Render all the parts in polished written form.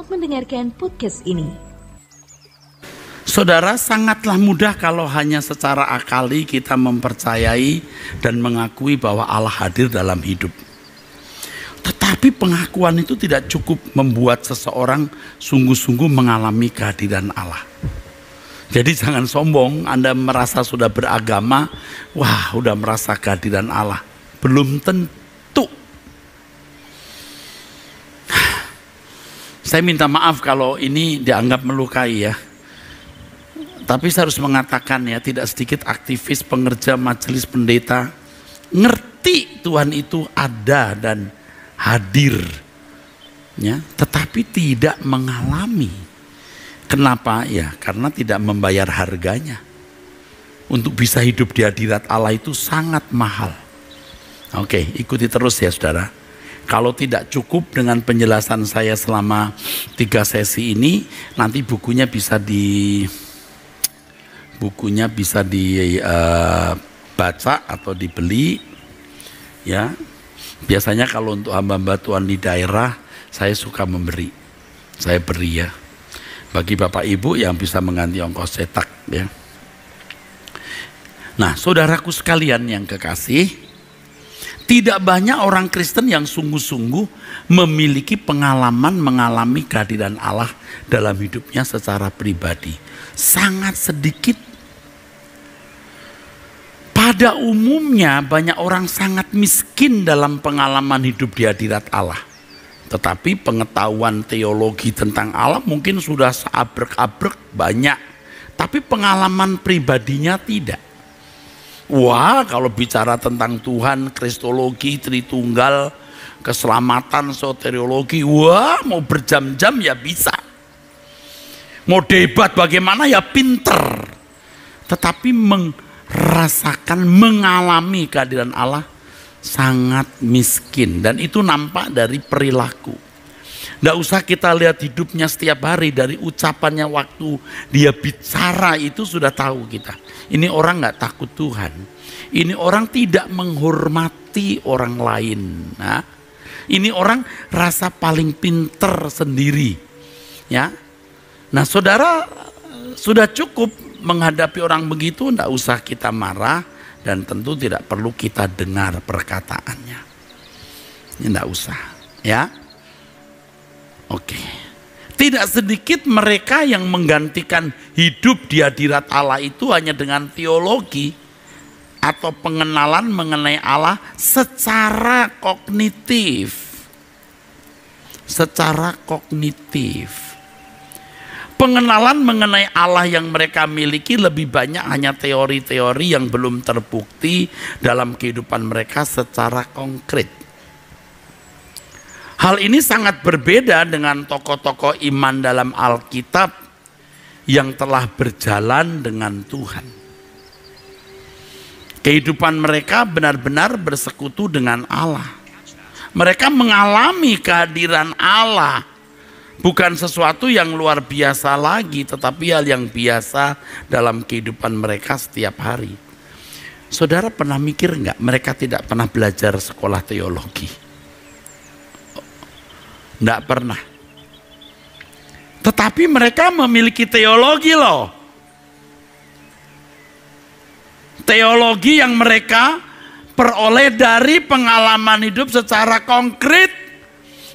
untuk mendengarkan podcast ini. Saudara, sangatlah mudah kalau hanya secara akali kita mempercayai dan mengakui bahwa Allah hadir dalam hidup. Tetapi pengakuan itu tidak cukup membuat seseorang sungguh-sungguh mengalami kehadiran Allah. Jadi jangan sombong, Anda merasa sudah beragama, wah udah merasa kehadiran Allah. Belum tentu. Saya minta maaf kalau ini dianggap melukai ya. Tapi saya harus mengatakan ya, tidak sedikit aktivis, pengerja, majelis, pendeta ngerti Tuhan itu ada dan hadir, ya, tetapi tidak mengalami. Kenapa? Ya, karena tidak membayar harganya. Untuk bisa hidup di hadirat Allah itu sangat mahal. Oke, ikuti terus ya saudara. Kalau tidak cukup dengan penjelasan saya selama 3 sesi ini, nanti bukunya bisa dibaca atau dibeli ya. Biasanya kalau untuk hamba-hamba Tuhan di daerah, saya suka memberi, saya beri ya, bagi Bapak Ibu yang bisa mengganti ongkos cetak ya. Nah saudaraku sekalian yang kekasih, tidak banyak orang Kristen yang sungguh-sungguh memiliki pengalaman mengalami kehadiran Allah dalam hidupnya secara pribadi. Sangat sedikit. Pada umumnya banyak orang sangat miskin dalam pengalaman hidup di hadirat Allah. Tetapi pengetahuan teologi tentang Allah mungkin sudah seabrek-abrek banyak. Tapi pengalaman pribadinya tidak. Wah, kalau bicara tentang Tuhan, kristologi, Tritunggal, keselamatan, soteriologi, wah mau berjam-jam ya bisa. Mau debat bagaimana ya pinter. Tetapi merasakan, mengalami kehadiran Allah sangat miskin. Dan itu nampak dari perilaku. Tidak usah kita lihat hidupnya setiap hari, dari ucapannya waktu dia bicara itu sudah tahu kita. Ini orang gak takut Tuhan. Ini orang tidak menghormati orang lain. Nah, ini orang rasa paling pinter sendiri. Ya. Nah saudara, sudah cukup menghadapi orang begitu, tidak usah kita marah dan tentu tidak perlu kita dengar perkataannya. Ini tidak usah, ya. Oke. Tidak sedikit mereka yang menggantikan hidup di hadirat Allah itu hanya dengan teologi atau pengenalan mengenai Allah secara kognitif. Secara kognitif. Pengenalan mengenai Allah yang mereka miliki lebih banyak hanya teori-teori yang belum terbukti dalam kehidupan mereka secara konkret. Hal ini sangat berbeda dengan tokoh-tokoh iman dalam Alkitab yang telah berjalan dengan Tuhan. Kehidupan mereka benar-benar bersekutu dengan Allah. Mereka mengalami kehadiran Allah. Bukan sesuatu yang luar biasa lagi, tetapi hal yang biasa dalam kehidupan mereka setiap hari. Saudara pernah mikir nggak mereka tidak pernah belajar sekolah teologi? Nggak pernah. Tetapi mereka memiliki teologi loh. Teologi yang mereka peroleh dari pengalaman hidup secara konkret.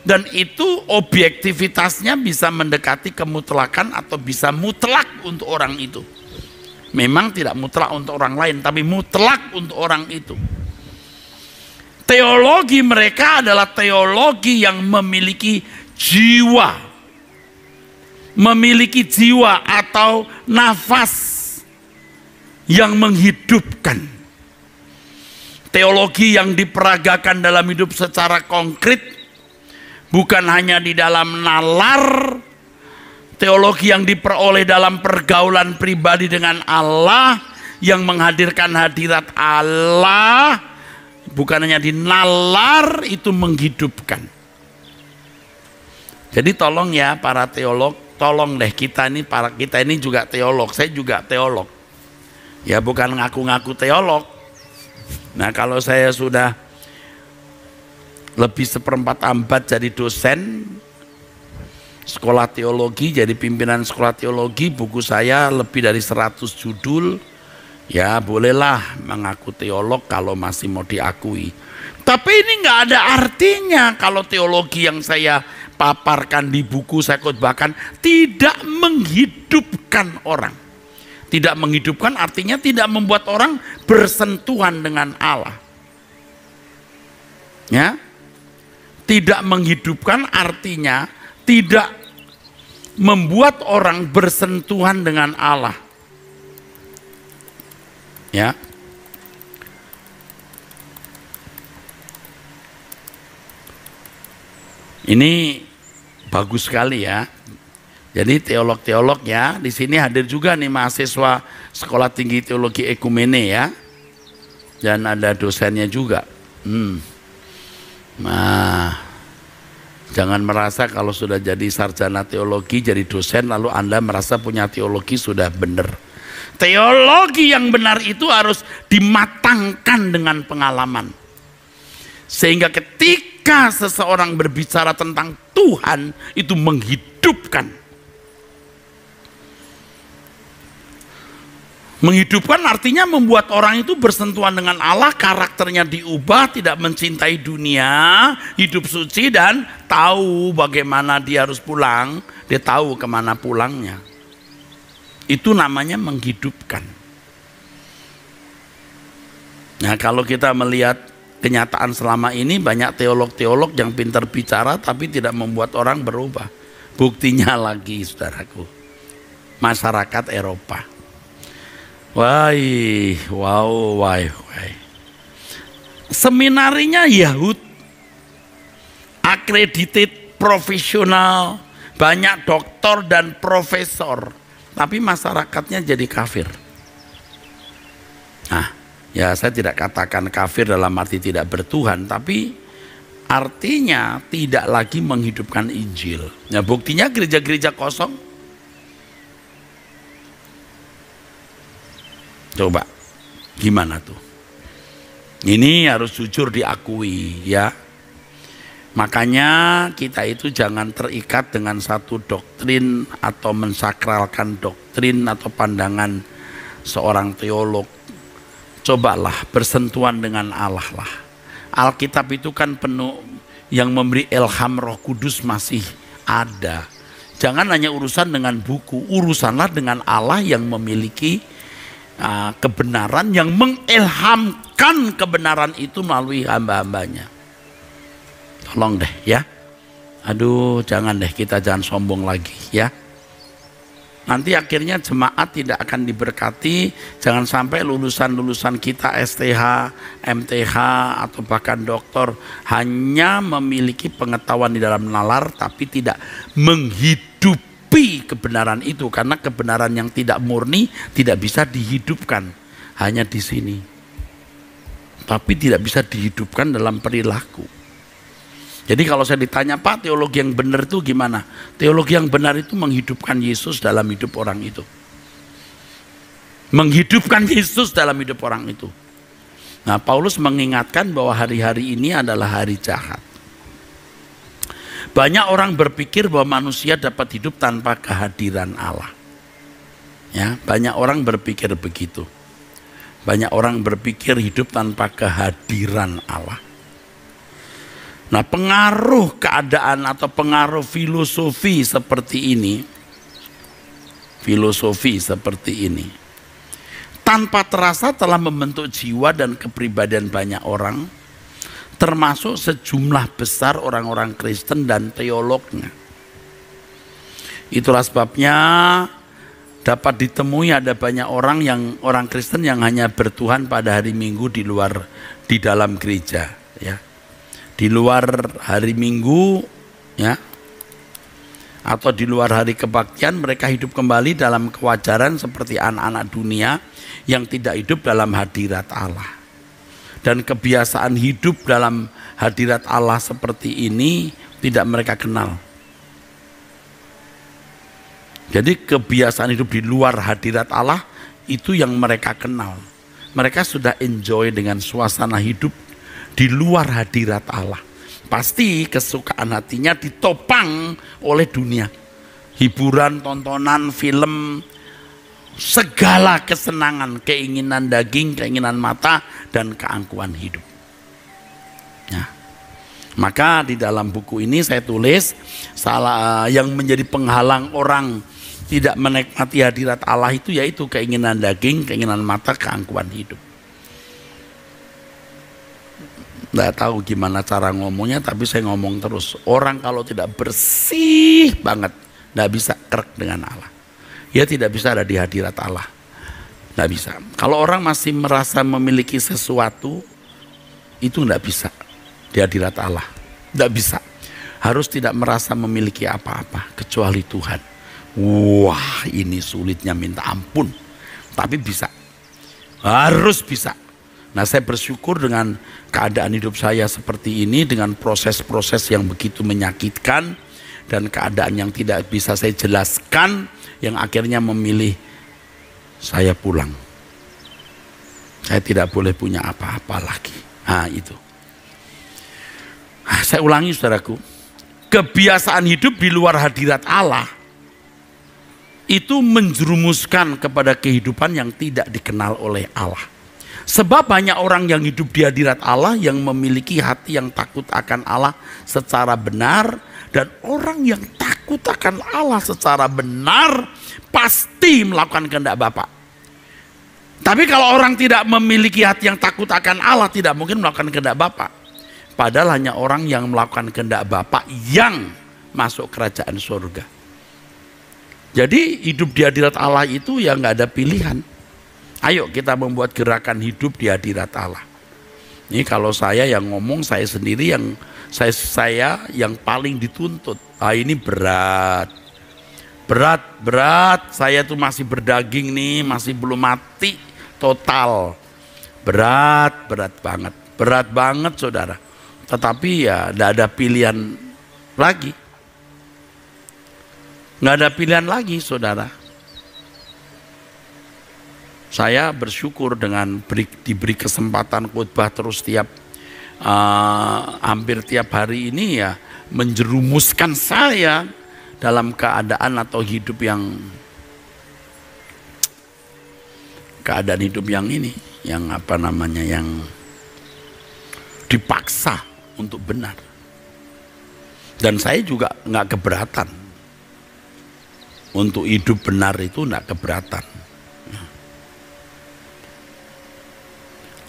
Dan itu objektivitasnya bisa mendekati kemutlakan atau bisa mutlak untuk orang itu. Memang tidak mutlak untuk orang lain, tapi mutlak untuk orang itu. Teologi mereka adalah teologi yang memiliki jiwa. Memiliki jiwa atau nafas yang menghidupkan. Teologi yang diperagakan dalam hidup secara konkret. Bukan hanya di dalam nalar, teologi yang diperoleh dalam pergaulan pribadi dengan Allah, yang menghadirkan hadirat Allah, bukan hanya di nalar, itu menghidupkan. Jadi tolong ya para teolog, tolong deh kita ini juga teolog, saya juga teolog. Ya bukan ngaku-ngaku teolog. Nah kalau saya sudah lebih 1/4 abad jadi dosen, sekolah teologi, jadi pimpinan sekolah teologi, buku saya lebih dari 100 judul. Ya bolehlah mengaku teolog kalau masih mau diakui. Tapi ini nggak ada artinya kalau teologi yang saya paparkan di buku saya khotbahkan tidak menghidupkan orang. Tidak menghidupkan artinya tidak membuat orang bersentuhan dengan Allah. Ya, tidak menghidupkan artinya tidak membuat orang bersentuhan dengan Allah. Ya. Ini bagus sekali ya. Jadi teolog-teolog ya, di sini hadir juga nih mahasiswa Sekolah Tinggi Teologi Ekumene ya. Dan ada dosennya juga. Nah, jangan merasa kalau sudah jadi sarjana teologi, jadi dosen, lalu Anda merasa punya teologi sudah benar. Teologi yang benar itu harus dimatangkan dengan pengalaman. Sehingga ketika seseorang berbicara tentang Tuhan, itu menghidupkan. Menghidupkan artinya membuat orang itu bersentuhan dengan Allah, karakternya diubah, tidak mencintai dunia, hidup suci dan tahu bagaimana dia harus pulang, dia tahu kemana pulangnya. Itu namanya menghidupkan. Nah, kalau kita melihat kenyataan selama ini, banyak teolog-teolog yang pintar bicara tapi tidak membuat orang berubah. Buktinya lagi, saudaraku, masyarakat Eropa. Wow. Seminarinya Yahud, accredited profesional, banyak doktor dan profesor, tapi masyarakatnya jadi kafir. Nah, ya saya tidak katakan kafir dalam arti tidak bertuhan, tapi artinya tidak lagi menghidupkan Injil. Nah, buktinya gereja-gereja kosong. Coba, gimana tuh? Ini harus jujur diakui ya. Makanya kita itu jangan terikat dengan satu doktrin atau mensakralkan doktrin atau pandangan seorang teolog. Cobalah bersentuhan dengan Allah lah. Alkitab itu kan penuh, yang memberi ilham Roh Kudus masih ada. Jangan hanya urusan dengan buku, urusanlah dengan Allah yang memiliki kebenaran, yang mengilhamkan kebenaran itu melalui hamba-hambanya. Tolong deh ya. Aduh, jangan deh, kita jangan sombong lagi ya. Nanti akhirnya jemaat tidak akan diberkati. Jangan sampai lulusan-lulusan kita STH, MTH atau bahkan doktor hanya memiliki pengetahuan di dalam nalar tapi tidak menghidupi kebenaran itu, karena kebenaran yang tidak murni tidak bisa dihidupkan hanya di sini, tapi tidak bisa dihidupkan dalam perilaku. Jadi kalau saya ditanya, Pak, teologi yang benar itu gimana? Teologi yang benar itu menghidupkan Yesus dalam hidup orang itu, menghidupkan Yesus dalam hidup orang itu. Nah, Paulus mengingatkan bahwa hari-hari ini adalah hari jahat. Banyak orang berpikir bahwa manusia dapat hidup tanpa kehadiran Allah. Ya, banyak orang berpikir begitu. Banyak orang berpikir hidup tanpa kehadiran Allah. Nah, pengaruh keadaan atau pengaruh filosofi seperti ini, tanpa terasa telah membentuk jiwa dan kepribadian banyak orang, termasuk sejumlah besar orang-orang Kristen dan teolognya. Itulah sebabnya dapat ditemui ada banyak orang Kristen yang hanya bertuhan pada hari Minggu di dalam gereja ya. Di luar hari Minggu ya, atau di luar hari kebaktian, mereka hidup kembali dalam kewajaran seperti anak-anak dunia yang tidak hidup dalam hadirat Allah. Dan kebiasaan hidup dalam hadirat Allah seperti ini tidak mereka kenal. Jadi kebiasaan hidup di luar hadirat Allah itu yang mereka kenal. Mereka sudah enjoy dengan suasana hidup di luar hadirat Allah. pasti kesukaan hatinya ditopang oleh dunia. Hiburan, tontonan, film, segala kesenangan, keinginan daging, keinginan mata, dan keangkuhan hidup. Nah, maka di dalam buku ini saya tulis yang menjadi penghalang orang tidak menikmati hadirat Allah itu yaitu keinginan daging, keinginan mata, keangkuhan hidup. Nggak tahu gimana cara ngomongnya, tapi saya ngomong terus. Orang kalau tidak bersih banget, nggak bisa kerek dengan Allah. Dia tidak bisa ada di hadirat Allah. Nggak bisa. Kalau orang masih merasa memiliki sesuatu, itu nggak bisa di hadirat Allah. Nggak bisa. Harus tidak merasa memiliki apa-apa, kecuali Tuhan. Wah, ini sulitnya minta ampun. Tapi bisa. Harus bisa. Nah, saya bersyukur dengan keadaan hidup saya seperti ini, dengan proses-proses yang begitu menyakitkan dan keadaan yang tidak bisa saya jelaskan, yang akhirnya memilih saya pulang. Saya tidak boleh punya apa-apa lagi. Nah, itu. Saya ulangi, saudaraku, kebiasaan hidup di luar hadirat Allah itu menjerumuskan kepada kehidupan yang tidak dikenal oleh Allah. Sebab banyak orang yang hidup di hadirat Allah yang memiliki hati yang takut akan Allah secara benar, dan orang yang takut akan Allah secara benar pasti melakukan kehendak Bapa. Tapi kalau orang tidak memiliki hati yang takut akan Allah, tidak mungkin melakukan kehendak Bapa. Padahal hanya orang yang melakukan kehendak Bapa yang masuk kerajaan surga. Jadi hidup di hadirat Allah itu ya nggak ada pilihan. Ayo kita membuat gerakan hidup di hadirat Allah. Ini kalau saya yang ngomong, saya sendiri yang saya yang paling dituntut. Ini berat. Berat. Saya tuh masih berdaging nih, masih belum mati total. Berat banget. Berat banget, saudara. Tetapi ya tidak ada pilihan lagi. Nggak ada pilihan lagi, saudara. Saya bersyukur dengan diberi kesempatan khotbah terus hampir tiap hari ini ya, menjerumuskan saya dalam keadaan atau hidup yang ini, yang yang dipaksa untuk benar. Dan saya juga nggak keberatan untuk hidup benar, itu nggak keberatan.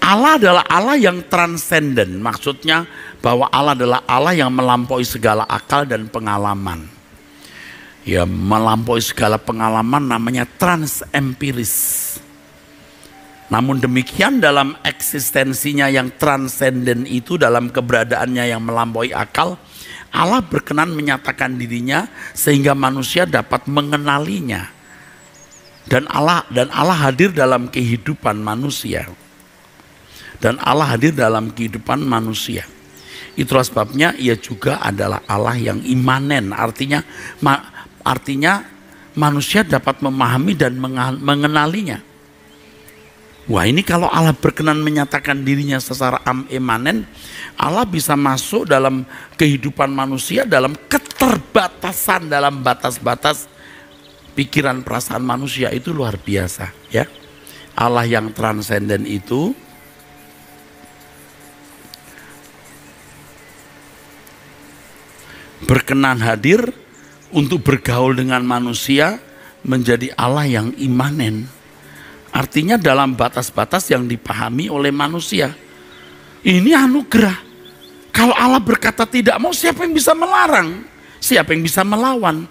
Allah adalah Allah yang transenden, maksudnya bahwa Allah adalah Allah yang melampaui segala akal dan pengalaman. Ya, melampaui segala pengalaman namanya transempiris. Namun demikian dalam eksistensinya yang transenden itu, dalam keberadaannya yang melampaui akal, Allah berkenan menyatakan dirinya sehingga manusia dapat mengenalinya. Dan Allah hadir dalam kehidupan manusia. Dan Allah hadir dalam kehidupan manusia. Itulah sebabnya ia juga adalah Allah yang imanen. Artinya manusia dapat memahami dan mengenalinya. Wah, ini kalau Allah berkenan menyatakan dirinya secara imanen, Allah bisa masuk dalam kehidupan manusia dalam keterbatasan, dalam batas-batas pikiran perasaan manusia. Itu luar biasa, ya. Allah yang transenden itu berkenan hadir untuk bergaul dengan manusia, menjadi Allah yang imanen. Artinya dalam batas-batas yang dipahami oleh manusia. Ini anugerah. Kalau Allah berkata tidak mau, siapa yang bisa melarang? Siapa yang bisa melawan?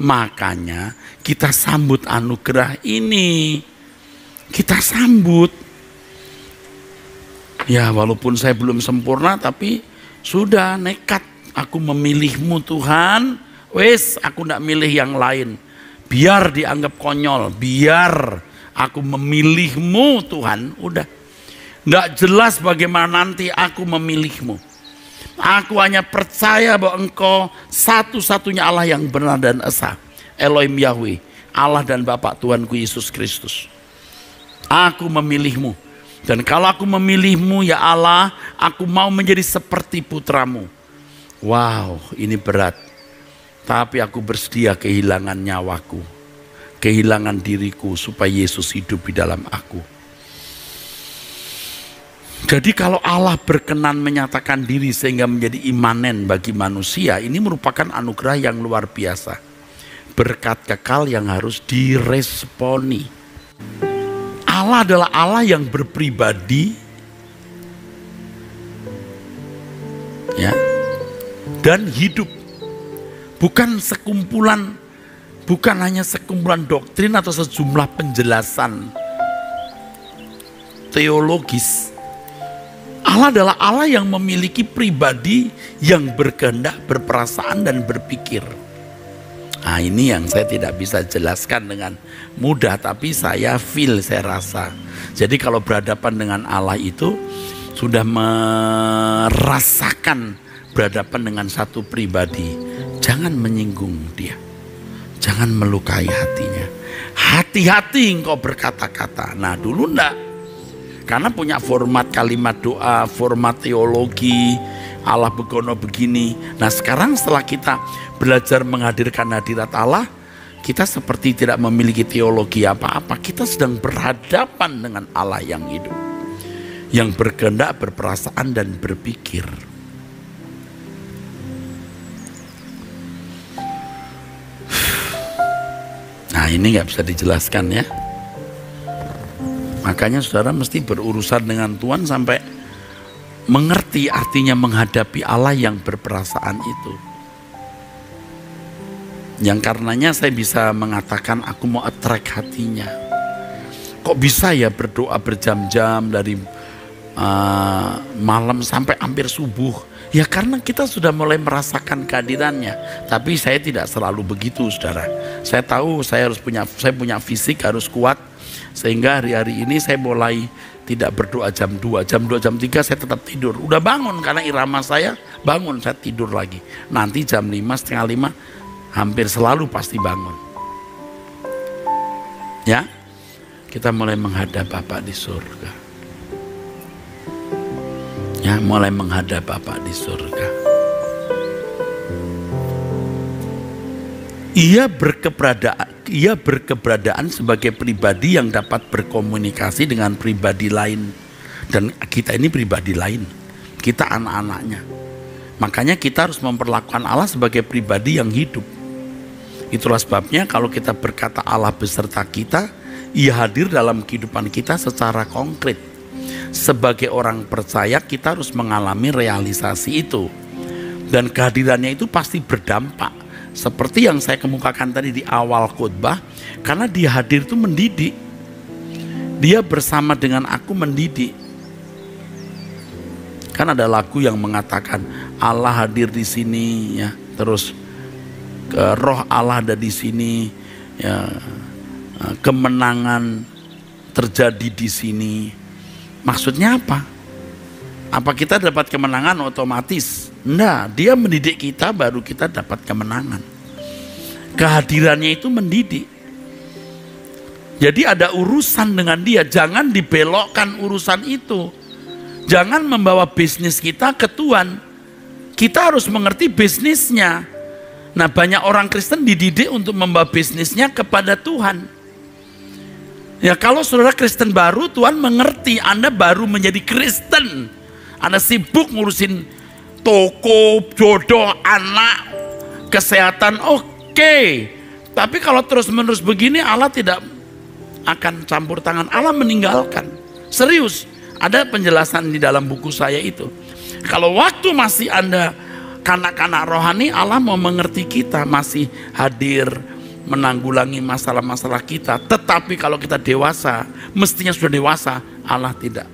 Makanya kita sambut anugerah ini. Kita sambut. Ya, walaupun saya belum sempurna, tapi sudah nekat. Aku memilihmu Tuhan, wes aku tidak milih yang lain. Biar dianggap konyol, biar aku memilihmu Tuhan, udah. Nggak jelas bagaimana nanti aku memilihmu. Aku hanya percaya bahwa Engkau satu-satunya Allah yang benar dan esa. Elohim Yahweh, Allah dan Bapa Tuhanku Yesus Kristus. Aku memilihmu. Dan kalau aku memilihmu ya Allah, aku mau menjadi seperti putramu. wow, ini berat. Tapi aku bersedia kehilangan nyawaku, kehilangan diriku supaya Yesus hidup di dalam aku. Jadi kalau Allah berkenan menyatakan diri sehingga menjadi imanen bagi manusia, ini merupakan anugerah yang luar biasa. Berkat kekal yang harus diresponi. Allah adalah Allah yang berpribadi, ya, dan hidup. Bukan hanya sekumpulan doktrin atau sejumlah penjelasan teologis. Allah adalah Allah yang memiliki pribadi yang berkehendak, berperasaan, dan berpikir. Nah, ini yang saya tidak bisa jelaskan dengan mudah, tapi saya feel, saya rasa. Jadi kalau berhadapan dengan Allah itu sudah merasakan berhadapan dengan satu pribadi, jangan menyinggung dia, jangan melukai hatinya. Hati-hati engkau berkata-kata. Nah, dulu enggak, karena punya format kalimat doa, format teologi, Allah begono begini. Nah, sekarang setelah kita belajar menghadirkan hadirat Allah, kita seperti tidak memiliki teologi apa-apa. Kita sedang berhadapan dengan Allah yang hidup, yang berkehendak, berperasaan, dan berpikir. Nah, ini nggak bisa dijelaskan ya. Makanya saudara mesti berurusan dengan Tuhan sampai mengerti artinya menghadapi Allah yang berperasaan itu. Yang karenanya saya bisa mengatakan aku mau attract hatinya. Kok bisa ya berdoa berjam-jam dari malam sampai hampir subuh? Ya karena kita sudah mulai merasakan kehadirannya. Tapi saya tidak selalu begitu, saudara. Saya tahu saya punya fisik harus kuat. Sehingga hari-hari ini saya mulai tidak berdoa jam 2, jam 3 saya tetap tidur. Udah bangun karena irama saya bangun, saya tidur lagi. Nanti jam 5, setengah 5 hampir selalu pasti bangun. Ya, kita mulai menghadap Bapa di surga. Ya, mulai menghadap Bapa di surga. Ia berkeberadaan sebagai pribadi yang dapat berkomunikasi dengan pribadi lain. Dan kita ini pribadi lain. Kita anak-anaknya. Makanya kita harus memperlakukan Allah sebagai pribadi yang hidup. Itulah sebabnya kalau kita berkata Allah beserta kita, Ia hadir dalam kehidupan kita secara konkret. Sebagai orang percaya kita harus mengalami realisasi itu. Dan kehadirannya itu pasti berdampak. Seperti yang saya kemukakan tadi di awal khotbah, karena Dia hadir itu mendidik. Dia bersama dengan aku mendidik. Kan ada lagu yang mengatakan Allah hadir di sini, ya. Terus roh Allah ada di sini, ya. Kemenangan terjadi di sini. Maksudnya apa? Apa kita dapat kemenangan otomatis? Nah, Dia mendidik kita baru kita dapat kemenangan. Kehadirannya itu mendidik. Jadi ada urusan dengan Dia, jangan dibelokkan urusan itu. Jangan membawa bisnis kita ke Tuhan. Kita harus mengerti bisnisnya. Nah, banyak orang Kristen dididik untuk membawa bisnisnya kepada Tuhan. Ya, kalau saudara Kristen baru, Tuhan mengerti Anda baru menjadi Kristen. Anda sibuk ngurusin toko, jodoh, anak, kesehatan, oke. Tapi kalau terus-menerus begini, Allah tidak akan campur tangan. Allah meninggalkan. Serius, ada penjelasan di dalam buku saya itu. Kalau waktu masih Anda kanak-kanak rohani, Allah mau mengerti kita, masih hadir, menanggulangi masalah-masalah kita. Tetapi kalau kita dewasa, mestinya sudah dewasa, Allah tidak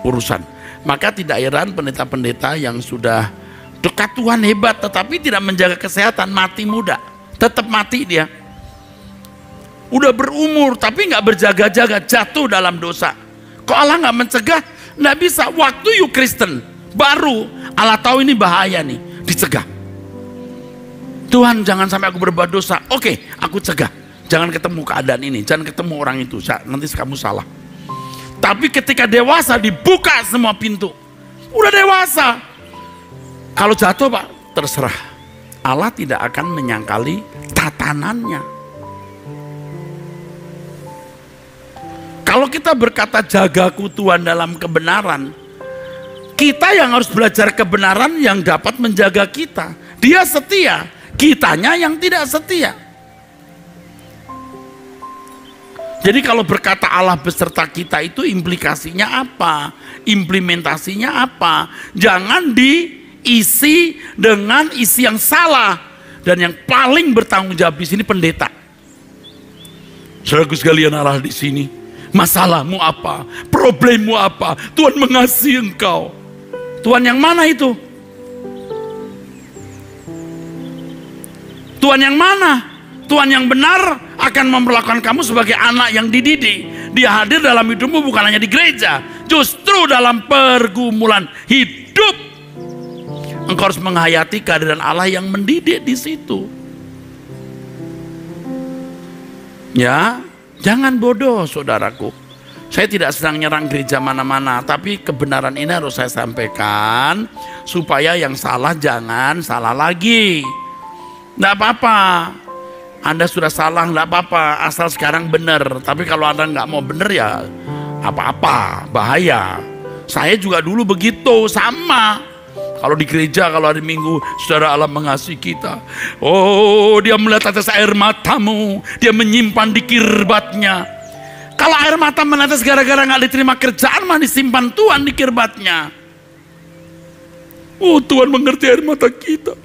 urusan. Maka tidak heran pendeta-pendeta yang sudah dekat Tuhan hebat, tetapi tidak menjaga kesehatan, mati muda. Tetap mati dia. Udah berumur tapi nggak berjaga-jaga, jatuh dalam dosa. Kok Allah nggak mencegah? Nggak bisa. Waktu you Kristen baru Allah tahu ini bahaya nih, dicegah. Tuhan jangan sampai aku berbuat dosa. Oke, aku cegah. Jangan ketemu keadaan ini, jangan ketemu orang itu. Nanti kamu salah. Tapi ketika dewasa dibuka semua pintu. Udah dewasa. Kalau jatuh Pak, terserah. Allah tidak akan menyangkali tatanannya. Kalau kita berkata jagaku Tuhan dalam kebenaran, kita yang harus belajar kebenaran yang dapat menjaga kita. Dia setia, kitanya yang tidak setia. Jadi kalau berkata Allah beserta kita itu implikasinya apa? Implementasinya apa? Jangan diisi dengan isi yang salah. Dan yang paling bertanggung jawab di sini pendeta. Saudaraku sekalian, Allah di sini. Masalahmu apa? Problemmu apa? Tuhan mengasihi engkau. Tuhan yang mana itu? Tuhan yang mana? Tuhan yang benar akan memperlakukan kamu sebagai anak yang dididik. Dia hadir dalam hidupmu bukan hanya di gereja, justru dalam pergumulan hidup. Engkau harus menghayati kehadiran Allah yang mendidik di situ. Ya, jangan bodoh saudaraku. Saya tidak sedang nyerang gereja mana-mana, tapi kebenaran ini harus saya sampaikan supaya yang salah jangan salah lagi. Tidak apa-apa. Anda sudah salah, enggak apa-apa, asal sekarang benar. Tapi kalau Anda nggak mau benar ya apa-apa, bahaya. Saya juga dulu begitu, sama. Kalau di gereja, kalau hari Minggu, saudara Allah mengasihi kita. Oh, dia melihat atas air matamu, dia menyimpan di kirbatnya. Kalau air mata menetes gara-gara nggak diterima kerjaan, mah disimpan Tuhan di kirbatnya. Oh, Tuhan mengerti air mata kita.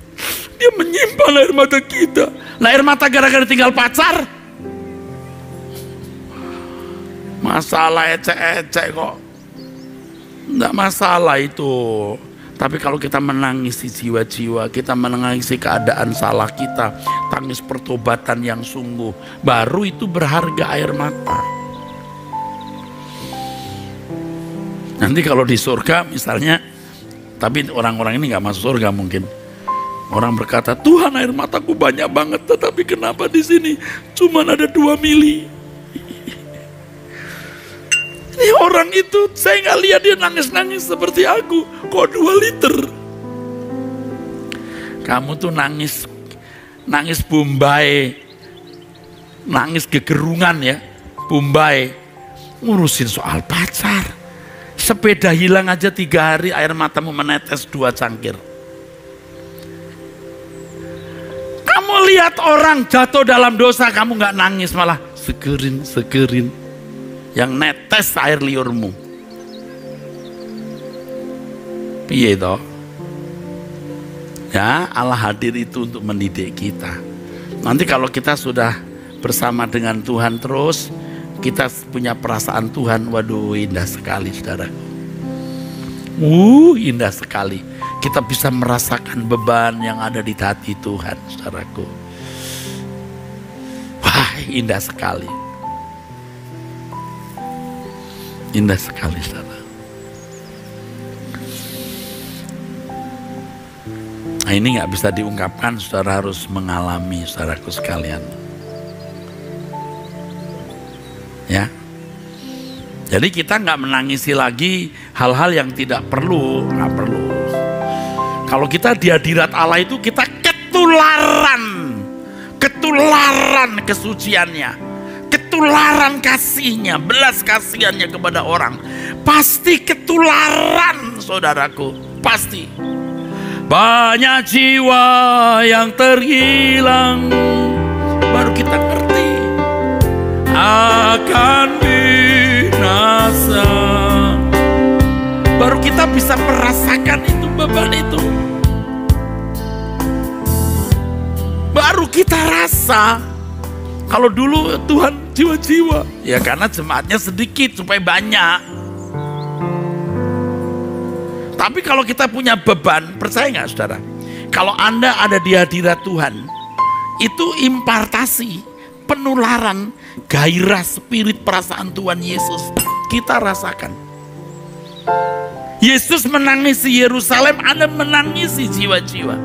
Dia menyimpan air mata kita. Nah, air mata gara-gara tinggal pacar. Masalah ecek-ecek kok. Enggak masalah itu. Tapi kalau kita menangisi jiwa-jiwa, kita menangisi keadaan salah kita, tangis pertobatan yang sungguh, baru itu berharga air mata. Nanti kalau di surga misalnya, tapi orang-orang ini nggak masuk surga mungkin. Orang berkata, Tuhan air mataku banyak banget, tetapi kenapa di sini cuma ada 2 mili? Ini orang itu, saya nggak lihat dia nangis-nangis seperti aku. Kok 2 liter? Kamu tuh nangis Bombay, nangis gegerungan ya, Bombay, ngurusin soal pacar. Sepeda hilang aja 3 hari, air matamu menetes 2 cangkir. Kamu lihat orang jatuh dalam dosa, kamu nggak nangis, malah segerin yang netes air liurmu. Piye toh? Ya, Allah hadir itu untuk mendidik kita. Nanti kalau kita sudah bersama dengan Tuhan terus, kita punya perasaan Tuhan, waduh indah sekali saudara. Indah sekali. Kita bisa merasakan beban yang ada di hati Tuhan, saudaraku. Wah, indah sekali. Indah sekali, saudara. Nah, ini nggak bisa diungkapkan, saudara harus mengalami, saudaraku sekalian. Ya. Jadi kita nggak menangisi lagi hal-hal yang tidak perlu, nggak perlu. Kalau kita di hadirat Allah itu kita ketularan kesuciannya, ketularan kasihnya, belas kasihannya kepada orang. Pasti ketularan, saudaraku, pasti. Banyak jiwa yang terhilang, baru kita ngerti akan binasa. Baru kita bisa merasakan itu, beban itu. Baru kita rasa. Kalau dulu Tuhan jiwa-jiwa, ya karena jemaatnya sedikit supaya banyak. Tapi kalau kita punya beban, percaya nggak saudara? Kalau Anda ada di hadirat Tuhan, itu impartasi, penularan, gairah spirit perasaan Tuhan Yesus kita rasakan. Yesus menangisi Yerusalem, Anda menangisi jiwa-jiwa.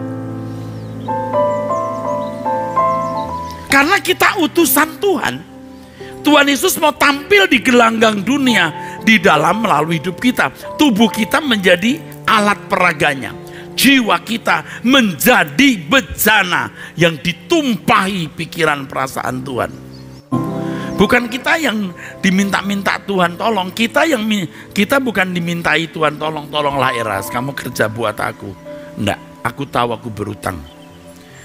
Karena kita utusan Tuhan. Tuhan Yesus mau tampil di gelanggang dunia di dalam melalui hidup kita. Tubuh kita menjadi alat peraganya. jiwa kita menjadi bejana yang ditumpahi pikiran perasaan Tuhan. Bukan kita yang diminta-minta Tuhan tolong, kita bukan dimintai Tuhan tolonglah Eras, kamu kerja buat aku. Enggak, aku tahu aku berutang.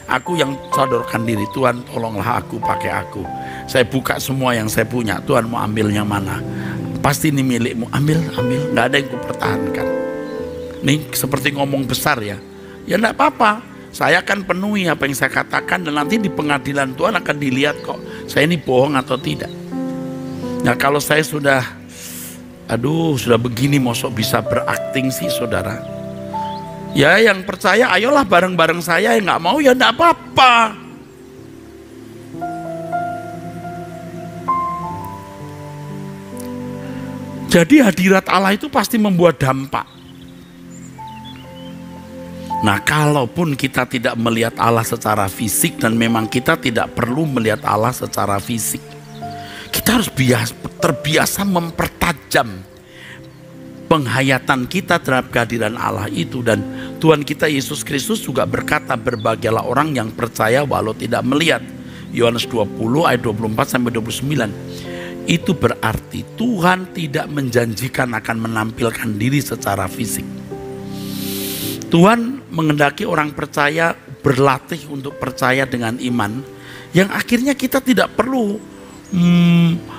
Aku yang sodorkan diri, Tuhan tolonglah aku, pakai aku. Saya buka semua yang saya punya, Tuhan mau ambil yang mana? Pasti ini milikmu, ambil. Enggak ada yang kupertahankan. Nih seperti ngomong besar ya. Ya enggak apa-apa. Saya akan penuhi apa yang saya katakan dan nanti di pengadilan Tuhan akan dilihat kok saya ini bohong atau tidak. Nah kalau saya sudah begini mosok bisa berakting sih saudara. Ya yang percaya ayolah bareng-bareng saya, yang nggak mau ya enggak apa-apa. Jadi hadirat Allah itu pasti membuat dampak. Nah kalaupun kita tidak melihat Allah secara fisik, dan memang kita tidak perlu melihat Allah secara fisik, kita harus terbiasa mempertajam penghayatan kita terhadap kehadiran Allah itu. Dan Tuhan kita Yesus Kristus juga berkata, berbahagialah orang yang percaya walau tidak melihat. Yohanes 20 ayat 24-29. Itu berarti Tuhan tidak menjanjikan akan menampilkan diri secara fisik. Tuhan menghendaki orang percaya berlatih untuk percaya dengan iman, yang akhirnya kita tidak perlu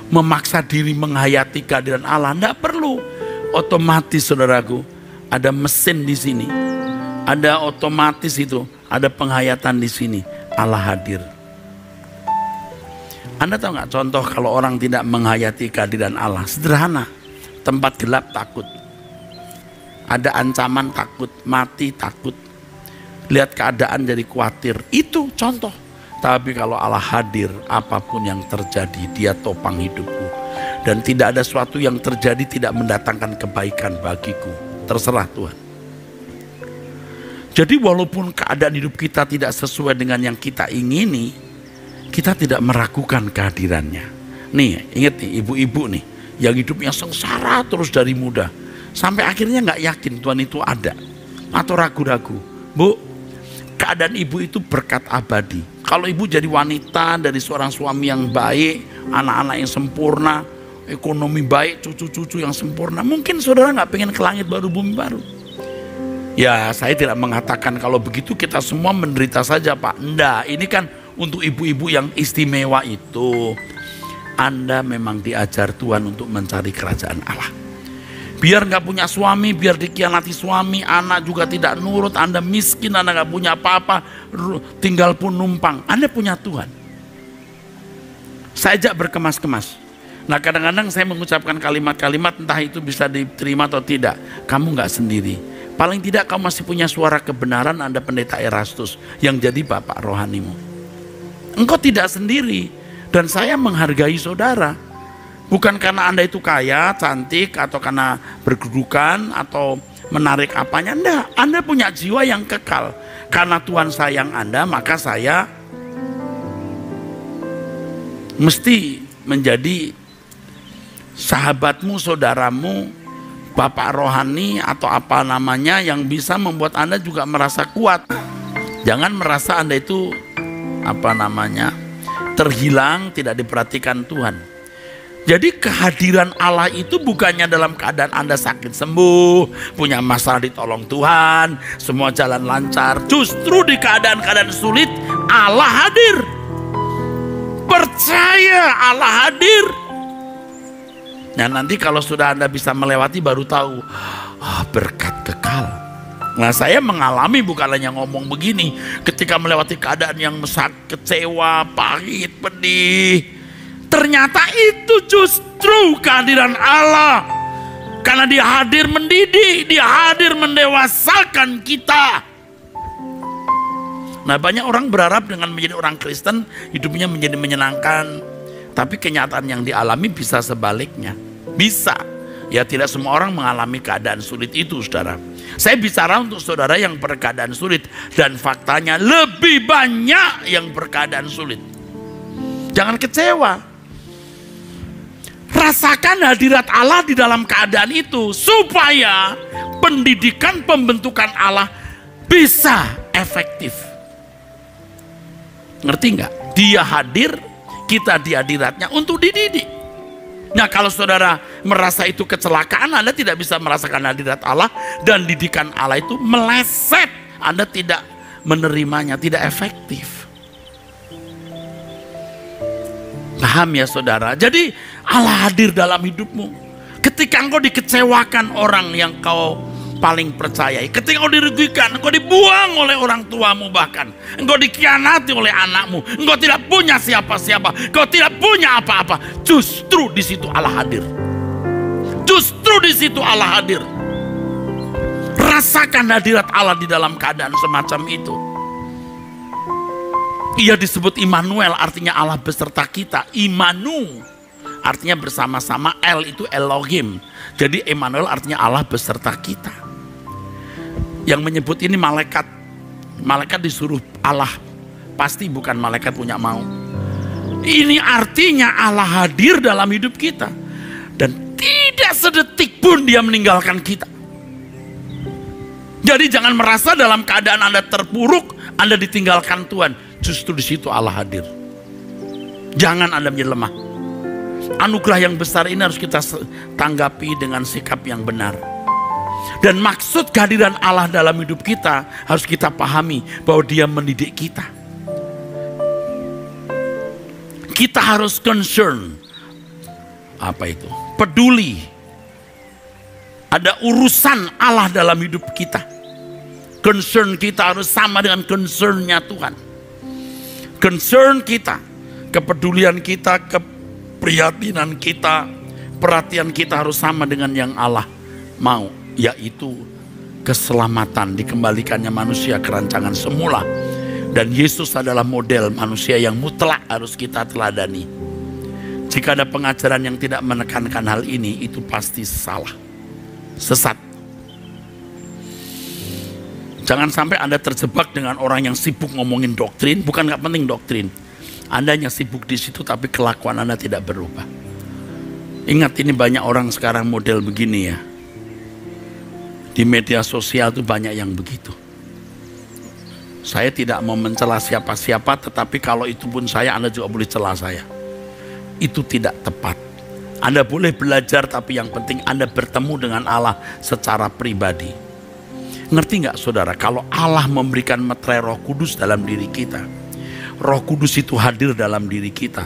memaksa diri menghayati kehadiran Allah. Tidak perlu. Otomatis saudaraku, ada mesin di sini, ada otomatis itu, ada penghayatan di sini, Allah hadir. Anda tahu nggak contoh kalau orang tidak menghayati kehadiran Allah? Sederhana, tempat gelap takut. Ada ancaman takut, mati takut, lihat keadaan jadi khawatir. Itu contoh. Tapi kalau Allah hadir, apapun yang terjadi, dia topang hidupku. Dan tidak ada sesuatu yang terjadi tidak mendatangkan kebaikan bagiku. Terserah Tuhan. Jadi walaupun keadaan hidup kita tidak sesuai dengan yang kita ingini, kita tidak meragukan kehadirannya. Nih, ingat nih ibu-ibu nih, yang hidupnya sengsara terus dari muda. Sampai akhirnya nggak yakin Tuhan itu ada, atau ragu-ragu. Bu, keadaan ibu itu berkat abadi. Kalau ibu jadi wanita dari seorang suami yang baik, anak-anak yang sempurna, ekonomi baik, cucu-cucu yang sempurna, mungkin saudara nggak pengen ke langit baru bumi baru. Ya saya tidak mengatakan kalau begitu kita semua menderita saja Pak. Enggak, ini kan untuk ibu-ibu yang istimewa itu. Anda memang diajar Tuhan untuk mencari kerajaan Allah. Biar nggak punya suami, biar dikhianati suami, anak juga tidak nurut, Anda miskin, Anda nggak punya apa-apa, tinggal pun numpang. Anda punya Tuhan. Saya ajak berkemas-kemas. Nah kadang-kadang saya mengucapkan kalimat-kalimat entah itu bisa diterima atau tidak. Kamu nggak sendiri. Paling tidak kamu masih punya suara kebenaran. Anda pendeta Erastus yang jadi bapak rohanimu. Engkau tidak sendiri. Dan saya menghargai saudara. Bukan karena Anda itu kaya, cantik, atau karena berkedudukan, atau menarik apanya. Enggak, Anda punya jiwa yang kekal. Karena Tuhan sayang Anda, maka saya mesti menjadi sahabatmu, saudaramu, bapak rohani, atau apa namanya, yang bisa membuat Anda juga merasa kuat. Jangan merasa Anda itu, terhilang, tidak diperhatikan Tuhan. Jadi kehadiran Allah itu bukannya dalam keadaan Anda sakit sembuh, punya masalah ditolong Tuhan, semua jalan lancar. Justru di keadaan-keadaan sulit Allah hadir. Percaya Allah hadir. Nah nanti kalau sudah Anda bisa melewati baru tahu, berkat kekal. Nah saya mengalami, bukan hanya ngomong begini, ketika melewati keadaan yang kecewa, pahit, pedih. Ternyata itu justru kehadiran Allah. Karena dia hadir mendidik, dia hadir mendewasakan kita. Nah banyak orang berharap dengan menjadi orang Kristen, hidupnya menjadi menyenangkan. Tapi kenyataan yang dialami bisa sebaliknya. Bisa. Ya tidak semua orang mengalami keadaan sulit itu saudara. Saya bicara untuk saudara yang berkeadaan sulit. Dan faktanya lebih banyak yang berkeadaan sulit. Jangan kecewa. Rasakan hadirat Allah di dalam keadaan itu supaya pendidikan pembentukan Allah bisa efektif. Ngerti nggak? Dia hadir, kita di hadiratnya untuk dididik. Nah, kalau saudara merasa itu kecelakaan, Anda tidak bisa merasakan hadirat Allah, dan didikan Allah itu meleset. Anda tidak menerimanya, tidak efektif. Paham ya saudara? Jadi Allah hadir dalam hidupmu. Ketika engkau dikecewakan orang yang kau paling percayai, ketika engkau dirugikan, engkau dibuang oleh orang tuamu, bahkan engkau dikhianati oleh anakmu, engkau tidak punya siapa-siapa, engkau tidak punya apa-apa, justru di situ Allah hadir. Justru di situ Allah hadir. Rasakan hadirat Allah di dalam keadaan semacam itu. Ia disebut Immanuel, artinya Allah beserta kita. Imanu artinya bersama-sama, El itu Elohim. Jadi Immanuel artinya Allah beserta kita. Yang menyebut ini malaikat. Malaikat disuruh Allah, pasti bukan malaikat punya mau. Ini artinya Allah hadir dalam hidup kita, dan tidak sedetik pun dia meninggalkan kita. Jadi jangan merasa dalam keadaan Anda terpuruk, Anda ditinggalkan Tuhan. Justru di situ Allah hadir. Jangan Anda menjadi lemah. Anugerah yang besar ini harus kita tanggapi dengan sikap yang benar. Dan maksud kehadiran Allah dalam hidup kita harus kita pahami bahwa Dia mendidik kita. Kita harus concern. Apa itu? Peduli. Ada urusan Allah dalam hidup kita. Concern kita harus sama dengan concernnya Tuhan. Concern kita, kepedulian kita, keprihatinan kita, perhatian kita harus sama dengan yang Allah mau, yaitu keselamatan, dikembalikannya manusia ke rancangan semula. Dan Yesus adalah model manusia yang mutlak harus kita teladani. Jika ada pengajaran yang tidak menekankan hal ini, itu pasti salah, sesat. Jangan sampai Anda terjebak dengan orang yang sibuk ngomongin doktrin. Bukan nggak penting doktrin, Anda hanya sibuk di situ, tapi kelakuan Anda tidak berubah. Ingat, ini banyak orang sekarang model begini ya. Di media sosial itu banyak yang begitu. Saya tidak mau mencela siapa-siapa, tetapi kalau itu pun saya, Anda juga boleh celah saya. Itu tidak tepat. Anda boleh belajar, tapi yang penting Anda bertemu dengan Allah secara pribadi. Ngerti nggak saudara, kalau Allah memberikan meterai Roh Kudus dalam diri kita, Roh Kudus itu hadir dalam diri kita,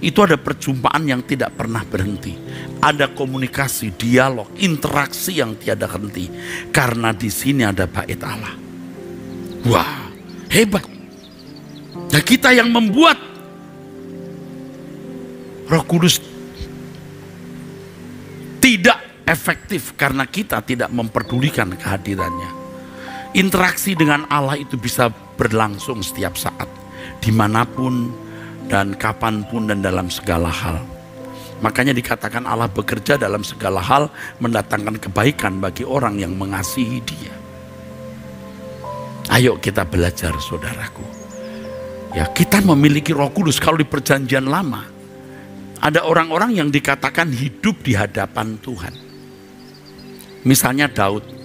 itu ada perjumpaan yang tidak pernah berhenti. Ada komunikasi, dialog, interaksi yang tiada henti. Karena di sini ada bait Allah. Wah, hebat. Nah, kita yang membuat Roh Kudus tidak efektif karena kita tidak memperdulikan kehadirannya. Interaksi dengan Allah itu bisa berlangsung setiap saat, dimanapun dan kapanpun dan dalam segala hal. Makanya dikatakan Allah bekerja dalam segala hal, mendatangkan kebaikan bagi orang yang mengasihi Dia. Ayo kita belajar saudaraku. Ya, kita memiliki Roh Kudus. Kalau di perjanjian lama, ada orang-orang yang dikatakan hidup di hadapan Tuhan. Misalnya Daud.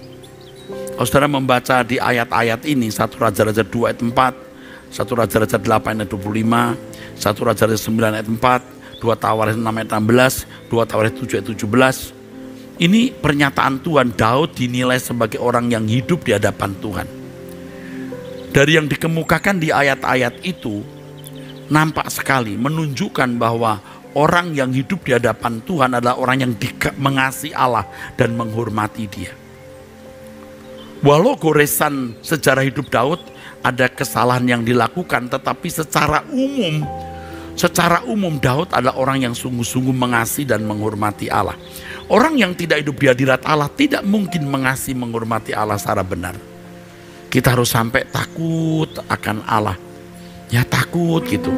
Kalau saudara membaca di ayat-ayat ini, 1 Raja-Raja 2 ayat 4, 1 Raja-Raja 8 ayat 25, 1 Raja-Raja 9 ayat 4, 2 Tawaris 6 ayat 16, 2 Tawaris 7 ayat 17. Ini pernyataan Tuhan. Daud dinilai sebagai orang yang hidup di hadapan Tuhan. Dari yang dikemukakan di ayat-ayat itu, nampak sekali menunjukkan bahwa orang yang hidup di hadapan Tuhan adalah orang yang mengasihi Allah dan menghormati Dia. Walau goresan sejarah hidup Daud ada kesalahan yang dilakukan, tetapi secara umum Daud adalah orang yang sungguh-sungguh mengasihi dan menghormati Allah. Orang yang tidak hidup di hadirat Allah tidak mungkin mengasihi menghormati Allah secara benar. Kita harus sampai takut akan Allah. Ya, takut gitu.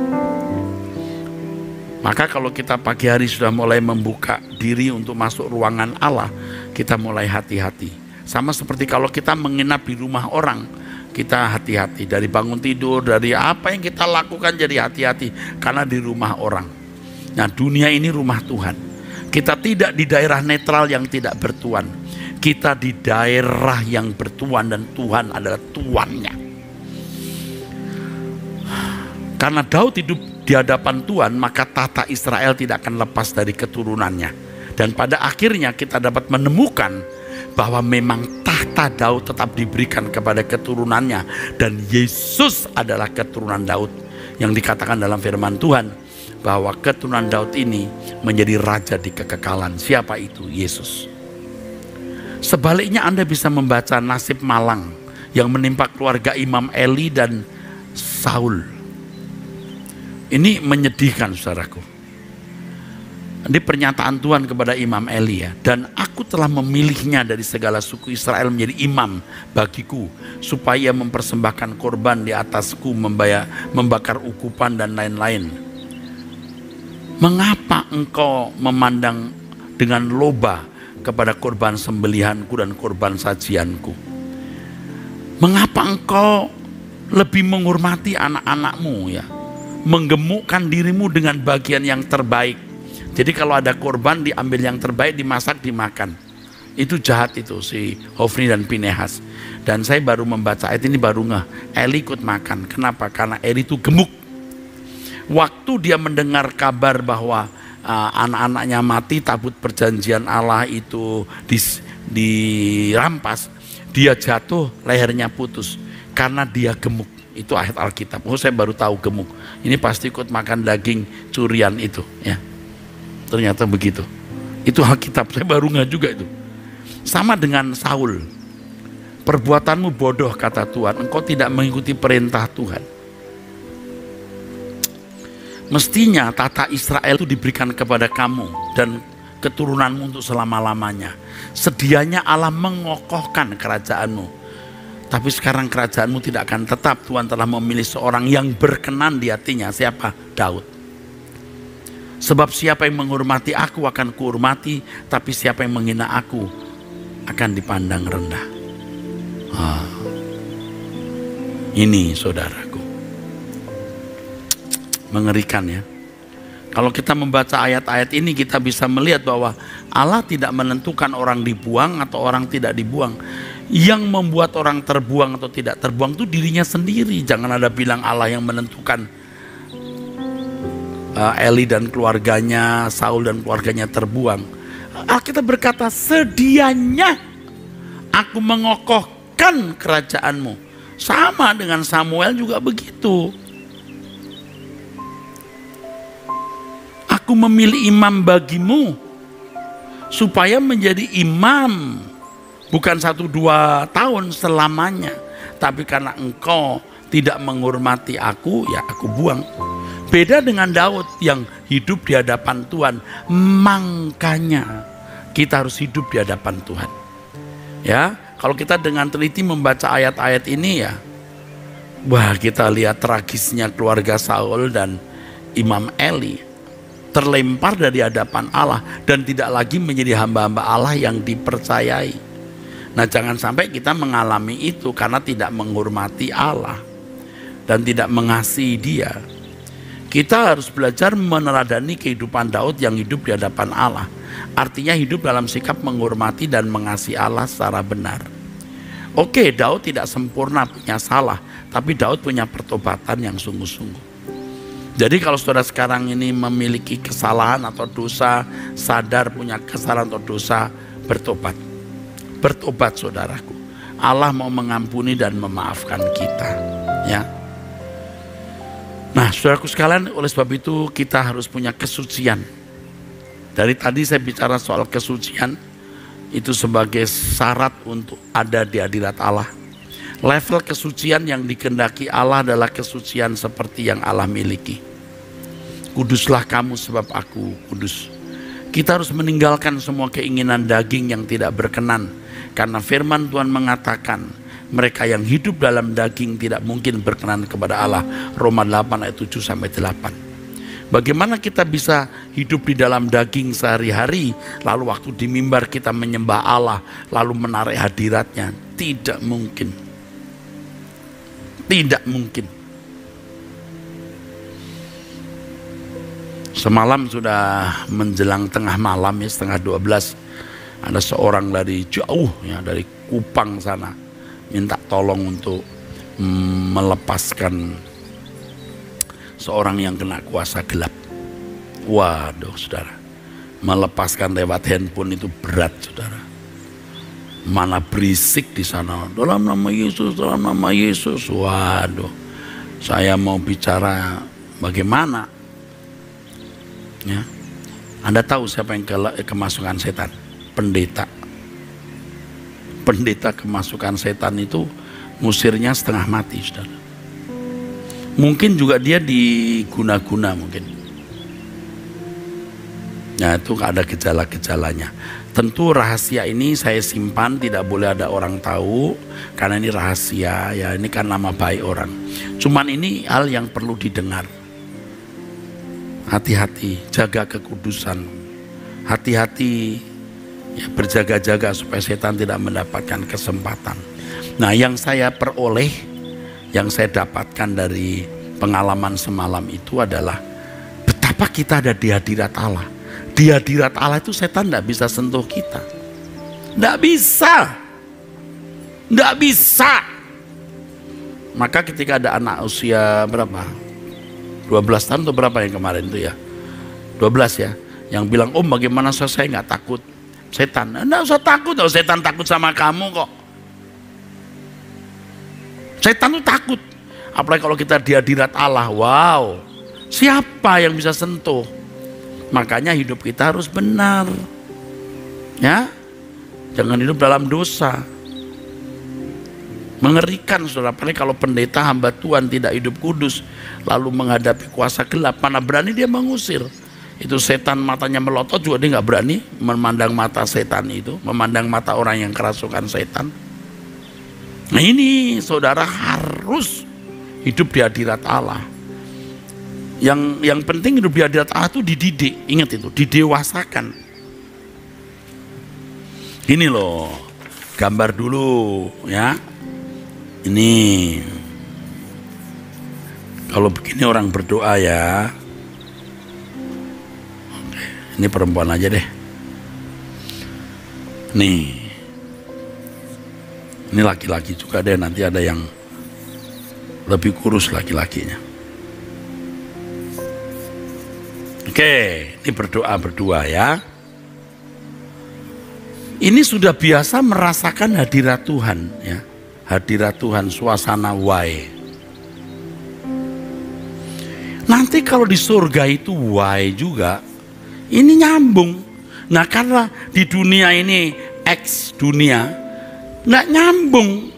Maka kalau kita pagi hari sudah mulai membuka diri untuk masuk ruangan Allah, kita mulai hati-hati. Sama seperti kalau kita menginap di rumah orang, kita hati-hati. Dari bangun tidur, dari apa yang kita lakukan jadi hati-hati. Karena di rumah orang. Nah, dunia ini rumah Tuhan. Kita tidak di daerah netral yang tidak bertuan. Kita di daerah yang bertuan dan Tuhan adalah tuannya. Karena Daud hidup di hadapan Tuhan, maka tahta Israel tidak akan lepas dari keturunannya. Dan pada akhirnya kita dapat menemukan bahwa memang tahta Daud tetap diberikan kepada keturunannya. Dan Yesus adalah keturunan Daud. Yang dikatakan dalam firman Tuhan, bahwa keturunan Daud ini menjadi raja di kekekalan. Siapa itu? Yesus. Sebaliknya Anda bisa membaca nasib malang yang menimpa keluarga Imam Eli dan Saul. Ini menyedihkan, saudaraku. Ini pernyataan Tuhan kepada Imam Eli ya. Dan aku telah memilihnya dari segala suku Israel menjadi imam bagiku, supaya mempersembahkan korban di atasku, membakar ukupan dan lain-lain. Mengapa engkau memandang dengan loba kepada korban sembelihanku dan korban sajianku? Mengapa engkau lebih menghormati anak-anakmu ya? Menggemukkan dirimu dengan bagian yang terbaik. Jadi kalau ada korban diambil yang terbaik, dimasak, dimakan. Itu jahat itu si Hofni dan Pinehas. Dan saya baru membaca ayat ini baru Eli ikut makan. Kenapa? Karena Eli itu gemuk. Waktu dia mendengar kabar bahwa anak-anaknya mati, tabut perjanjian Allah itu dirampas, dia jatuh, lehernya putus karena dia gemuk. Itu ayat Alkitab. Oh, saya baru tahu gemuk. Ini pasti ikut makan daging curian itu ya. Ternyata begitu. Itu Alkitab, saya baru juga itu. Sama dengan Saul. Perbuatanmu bodoh, kata Tuhan, engkau tidak mengikuti perintah Tuhan. Mestinya tata Israel itu diberikan kepada kamu dan keturunanmu untuk selama-lamanya. Sedianya Allah mengokohkan kerajaanmu. Tapi sekarang kerajaanmu tidak akan tetap. Tuhan telah memilih seorang yang berkenan di hatinya. Siapa? Daud. Sebab siapa yang menghormati aku akan kuhormati, tapi siapa yang menghina aku akan dipandang rendah. Ini saudaraku, mengerikan ya. Kalau kita membaca ayat-ayat ini, kita bisa melihat bahwa Allah tidak menentukan orang dibuang atau orang tidak dibuang. Yang membuat orang terbuang atau tidak terbuang itu dirinya sendiri. Jangan ada bilang Allah yang menentukan Eli dan keluarganya, Saul dan keluarganya terbuang. Alkitab berkata, sedianya aku mengokohkan kerajaanmu. Sama dengan Samuel juga begitu. Aku memilih imam bagimu supaya menjadi imam, bukan 1-2 tahun selamanya. Tapi karena engkau tidak menghormati aku, ya aku buang. Beda dengan Daud yang hidup di hadapan Tuhan. Makanya kita harus hidup di hadapan Tuhan. Ya, kalau kita dengan teliti membaca ayat-ayat ini ya, wah, kita lihat tragisnya keluarga Saul dan Imam Eli. Terlempar dari hadapan Allah dan tidak lagi menjadi hamba-hamba Allah yang dipercayai. Nah, jangan sampai kita mengalami itu karena tidak menghormati Allah dan tidak mengasihi Dia. Kita harus belajar meneladani kehidupan Daud yang hidup di hadapan Allah. Artinya hidup dalam sikap menghormati dan mengasihi Allah secara benar. Oke, Daud tidak sempurna, punya salah, tapi Daud punya pertobatan yang sungguh-sungguh. Jadi kalau saudara sekarang ini memiliki kesalahan atau dosa, sadar punya kesalahan atau dosa, bertobat. Bertobat saudaraku. Allah mau mengampuni dan memaafkan kita. Ya. Nah, saudaraku sekalian, oleh sebab itu kita harus punya kesucian. Dari tadi saya bicara soal kesucian, itu sebagai syarat untuk ada di hadirat Allah. Level kesucian yang dikehendaki Allah adalah kesucian seperti yang Allah miliki. Kuduslah kamu sebab aku kudus. Kita harus meninggalkan semua keinginan daging yang tidak berkenan. Karena firman Tuhan mengatakan, mereka yang hidup dalam daging tidak mungkin berkenan kepada Allah. Roma 8 ayat 7-8. Bagaimana kita bisa hidup di dalam daging sehari-hari, lalu waktu di mimbar kita menyembah Allah, lalu menarik hadiratnya? Tidak mungkin. Tidak mungkin. Semalam sudah menjelang tengah malam ya, setengah 12, ada seorang dari jauh ya, dari Kupang sana, minta tolong untuk melepaskan seorang yang kena kuasa gelap. Waduh saudara, melepaskan lewat handphone itu berat saudara. Mana berisik di sana, dalam nama Yesus, dalam nama Yesus. Waduh, saya mau bicara bagaimana ya. Anda tahu siapa yang kemasukan setan? Pendeta. Pendeta kemasukan setan itu musirnya setengah mati saudara. Mungkin juga dia diguna-guna mungkin. Nah itu ada gejala-gejalanya. Tentu rahasia ini saya simpan, tidak boleh ada orang tahu, karena ini rahasia ya, ini kan nama baik orang. Cuman ini hal yang perlu didengar. Hati-hati, jaga kekudusan. Hati-hati ya, berjaga-jaga supaya setan tidak mendapatkan kesempatan. Nah yang saya peroleh, yang saya dapatkan dari pengalaman semalam itu adalah betapa kita ada di hadirat Allah. Di hadirat Allah itu setan tidak bisa sentuh kita. Tidak bisa. Tidak bisa. Maka ketika ada anak usia berapa? 12 tahun atau berapa yang kemarin itu ya? 12 ya. Yang bilang, "Om bagaimana saya nggak takut setan?" Nggak usah takut, oh, setan takut sama kamu kok. Setan itu takut. Apalagi kalau kita di hadirat Allah. Wow, siapa yang bisa sentuh? Makanya hidup kita harus benar. Ya, jangan hidup dalam dosa. Mengerikan saudara, apalagi kalau pendeta hamba Tuhan tidak hidup kudus, lalu menghadapi kuasa gelap, mana berani dia mengusir. Itu setan matanya melotot juga dia nggak berani memandang mata setan itu, memandang mata orang yang kerasukan setan. Nah ini saudara harus hidup di hadirat Allah. Yang penting hidup di hadirat Allah itu dididik, ingat itu, didewasakan. Ini loh, gambar dulu ya. Ini kalau begini orang berdoa ya. Oke, ini perempuan aja deh. Nih, ini laki-laki juga deh, nanti ada yang lebih kurus laki-lakinya. Oke, ini berdoa berdua ya. Ini sudah biasa merasakan hadirat Tuhan ya. Hadirat Tuhan, suasana wae. Nanti kalau di surga itu wae juga, ini nyambung. Nah karena di dunia ini X dunia, nggak nyambung.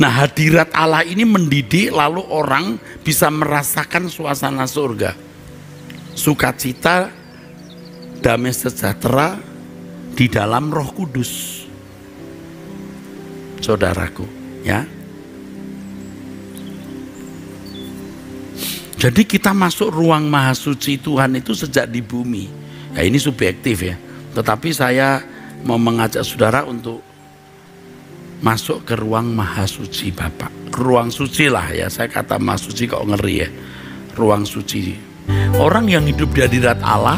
Nah hadirat Allah ini mendidik, lalu orang bisa merasakan suasana surga. Sukacita, damai sejahtera di dalam Roh Kudus. Saudaraku, ya. Jadi kita masuk ruang maha suci Tuhan itu sejak di bumi. Ya ini subjektif ya. Tetapi saya mau mengajak saudara untuk masuk ke ruang maha suci Bapak. Ruang suci lah ya, saya kata maha suci kok ngeri ya. Ruang suci. Orang yang hidup di hadirat Allah,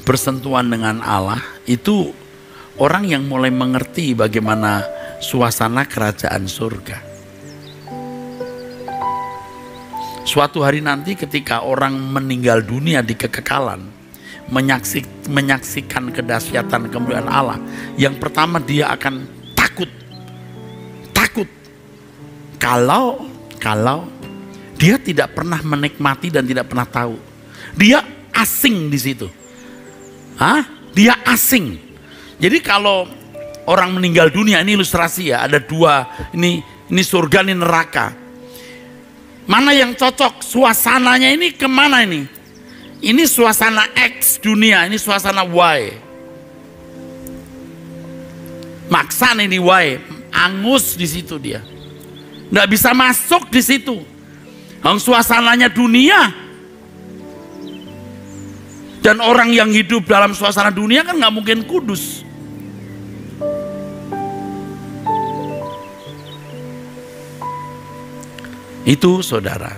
bersentuhan dengan Allah, itu orang yang mulai mengerti bagaimana suasana kerajaan surga. Suatu hari nanti ketika orang meninggal dunia di kekekalan, menyaksikan kedahsyatan kemuliaan Allah, yang pertama dia akan takut. Kalau dia tidak pernah menikmati dan tidak pernah tahu. Dia asing di situ. Dia asing. Jadi kalau orang meninggal dunia, ini ilustrasi ya, ada dua, ini surga, ini neraka. Mana yang cocok? Suasananya ini kemana ini? Ini suasana X dunia, ini suasana Y. Maksa ini Y, angus di situ dia. Nggak bisa masuk di situ. Suasananya dunia. Dan orang yang hidup dalam suasana dunia kan nggak mungkin kudus. Itu saudara.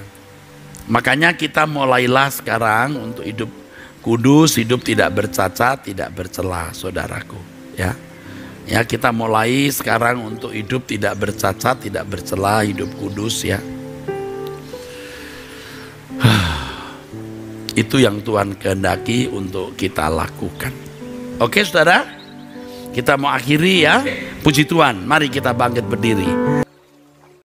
Makanya kita mulailah sekarang untuk hidup kudus, hidup tidak bercacat, tidak bercela, saudaraku. Ya, ya kita mulai sekarang untuk hidup tidak bercacat, tidak bercela, hidup kudus ya. Itu yang Tuhan kehendaki untuk kita lakukan. Oke saudara, kita mau akhiri ya. Puji Tuhan, mari kita bangkit berdiri.